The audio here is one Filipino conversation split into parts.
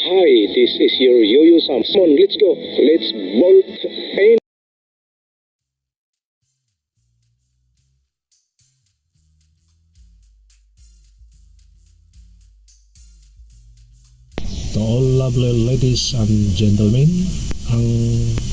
Hi, this is your Yo-Yo Sam. Come on, let's go. Let's bolt in. To all lovely ladies and gentlemen, ang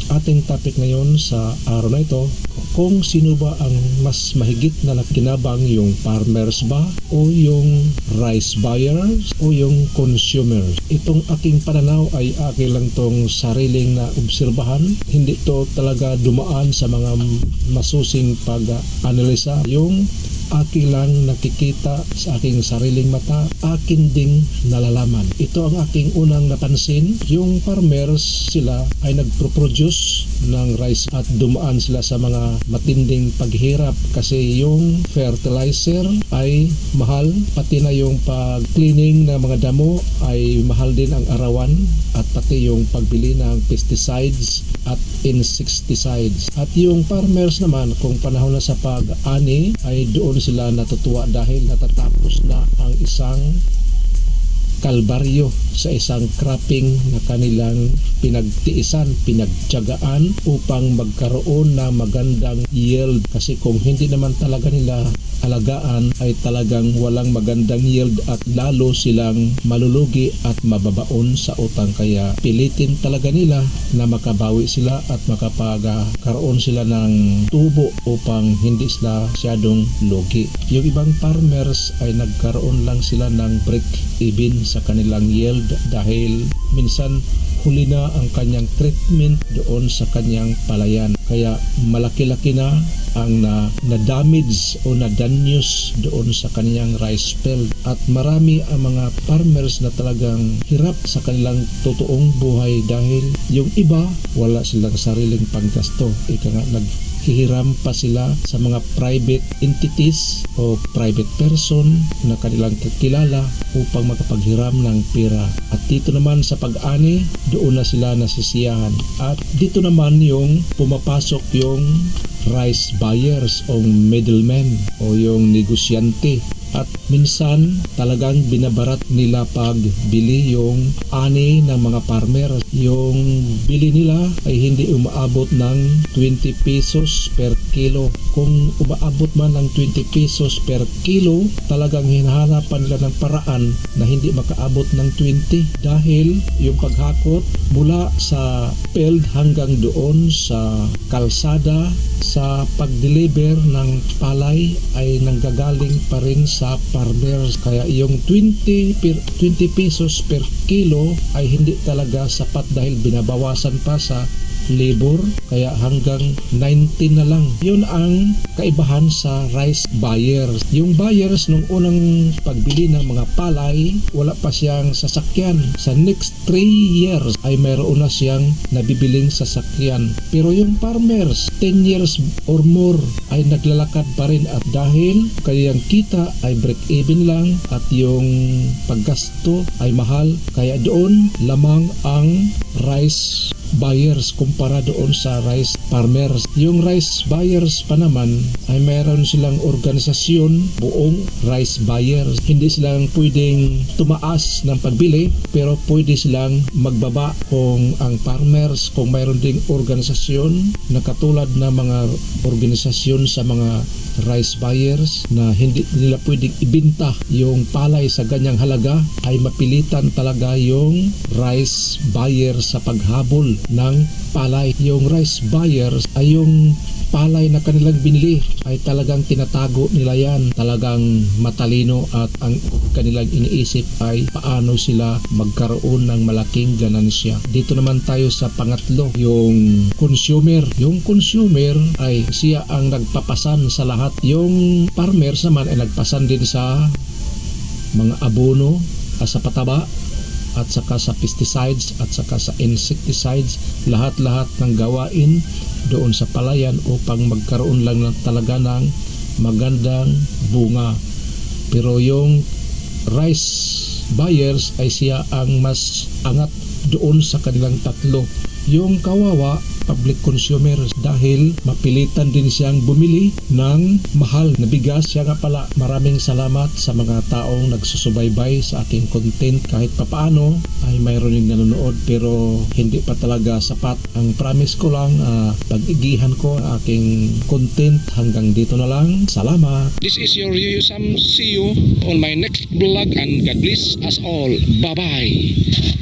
ating topic ngayon sa araw na ito, kung sino ba ang mas mahigit na nakinabang, yung farmers ba o yung rice buyers o yung consumers. Itong aking pananaw ay akin lang tong sariling na obserbahan, hindi to talaga dumaan sa mga masusing pag-analisa. Yung akin lang nakikita sa aking sariling mata, akin ding nalalaman. Ito ang aking unang napansin. Yung farmers, sila ay nagproproduce ng rice at dumaan sila sa mga matinding paghirap kasi yung fertilizer ay mahal, pati na yung pag-cleaning ng mga damo ay mahal din ang arawan, at pati yung pagbili ng pesticides at insecticides. At yung farmers naman, kung panahon na sa pag-ani, ay doon sila natutuwa dahil natatapos na ang isang kalbaryo sa isang cropping na kanilang pinagtiisan, pinagtiyagaan upang magkaroon ng magandang yield. Kasi kung hindi naman talaga nila alagaan, ay talagang walang magandang yield at lalo silang malulugi at mababaon sa utang. Kaya pilitin talaga nila na makabawi sila at makapagkaroon sila ng tubo upang hindi sila masyadong lugi. Yung ibang farmers ay nagkaroon lang sila ng break even sa kanilang yield dahil minsan huli na ang kanyang treatment doon sa kanyang palayan. Kaya malaki-laki na ang na-damage o na-damage doon sa kanyang rice field. At marami ang mga farmers na talagang hirap sa kanilang totoong buhay dahil yung iba wala silang sariling panggasto. Ika nga, hihiram pa sila sa mga private entities o private person na kanilang kilala upang makapaghiram ng pera. At dito naman sa pag-ani, doon na sila nasisiyahan. At dito naman yung pumapasok yung rice buyers o middlemen o yung negosyante. At minsan talagang binabarat nila pagbili yung ani ng mga farmer. Yung bili nila ay hindi umaabot ng 20 pesos per kilo. Kung umaabot man ng 20 pesos per kilo, talagang hinahanapan nila ng paraan na hindi makaabot ng 20 dahil yung paghakot mula sa field hanggang doon sa kalsada sa pag-deliver ng palay ay nanggagaling pa rin sa farmers. Kaya yung 20 pesos per kilo ay hindi talaga sapat dahil binabawasan pa sa labor, kaya hanggang 19 na lang. Yun ang kaibahan sa rice buyers. Yung buyers nung unang pagbili ng mga palay, wala pa siyang sasakyan. Sa next 3 years ay mayroon na siyang nabibiling sasakyan. Pero yung farmers, 10 years or more ay naglalakad pa rin, at dahil kanyang kita ay break even lang at yung paggasto ay mahal, kaya doon lamang ang rice buyers kumpara doon sa rice farmers. Yung rice buyers pa naman ay mayroon silang organisasyon, buong rice buyers. Hindi silang pwedeng tumaas ng pagbili, pero pwede silang magbaba. Kung ang farmers, kung mayroon ding organisasyon na katulad na mga organisasyon sa mga rice buyers na hindi nila pwedeng ibenta yung palay sa ganyang halaga, ay mapilitan talaga yung rice buyers sa paghabol ng palay. Yung rice buyers ay yung palay na kanilang binili ay talagang tinatago nila yan. Talagang matalino, at ang kanilang iniisip ay paano sila magkaroon ng malaking ganansya. Dito naman tayo sa pangatlo, yung consumer. Yung consumer ay siya ang nagpapasan sa lahat. Yung farmers naman ay nagpasan din sa mga abono, sa pataba, at saka sa pesticides, at saka sa insecticides, lahat-lahat ng gawain doon sa palayan upang magkaroon lang talaga ng magandang bunga. Pero yung rice buyers ay siya ang mas angat doon sa kanilang tatlo. yung kawawa public consumer dahil mapilitan din siyang bumili ng mahal na bigas. Siya nga pala, maraming salamat sa mga taong nagsusubaybay sa aking content. Kahit papaano ay mayroon yung nanonood pero hindi pa talaga sapat. Ang promise ko lang, pag-igihan ko ang aking content. Hanggang dito na lang. Salamat. This is your Yoyo Sam. See you on my next vlog and God bless us all. Bye-bye.